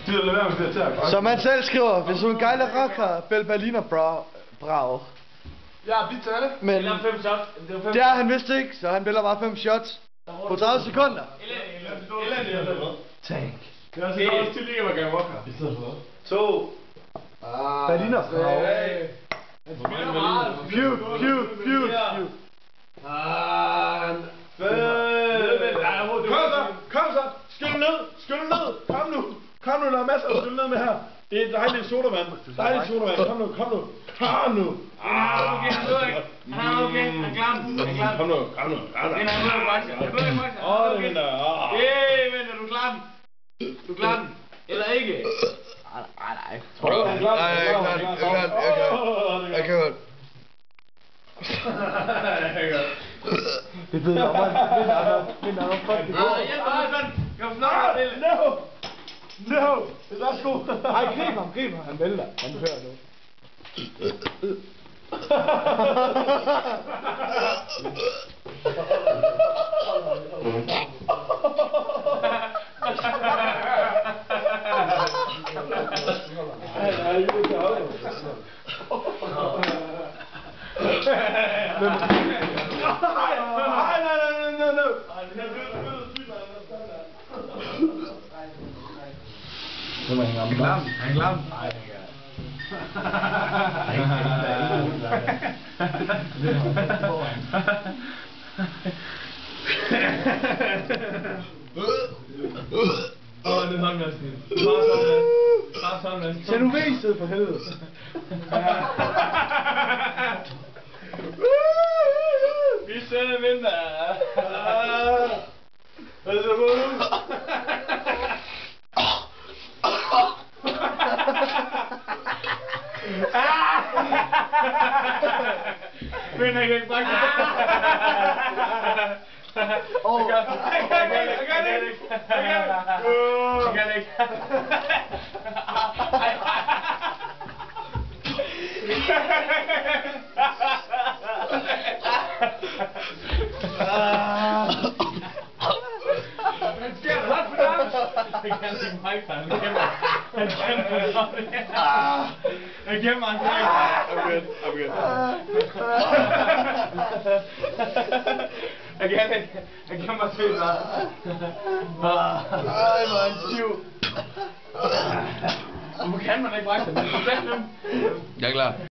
gider lade være med det til. Som han selv skriver, hvis hun gejler rocker, Bell Berliner brav. Ja, vi tager det. Men Eller 5 shots. det er han vist ikke, så han vælger bare 5 shots på 30 sekunder. Tank. Det er altså også til lige at være rocker. I stedet for 2. Berliner brav. Puke. Kom så! Skyld ned! Kom nu, der er masser at skylle ned med her. Det er dejligt sodavand. Kom nu. Han er okay, han er klam. Kom nu. Den er ude af boksen. Jeg ved ikke, Den er... venter, du er klam. Eller ikke? Nej. Jeg kan godt. Det ved jeg godt. Men er fucking god. Jeg bare sådan. Kom snart til. No! Værsgo! Ej, grib ham. Han vælter. Han hører nu. Han er glam. Nej, det gør det er sådan, Madsken. Bare sådan, Madsken. Tag nu væset for helvede. Vi sender vinter. Hvad er det på nu? Men jeg kan ikke bare gøre Jeg kan ikke. Jeg kan ikke mig, han jeg gemmer mig. I'm good. Jeg gemmer mig til dig. Ej, man, stiv. Hvorfor kan man ikke brække sig? Jeg er klar.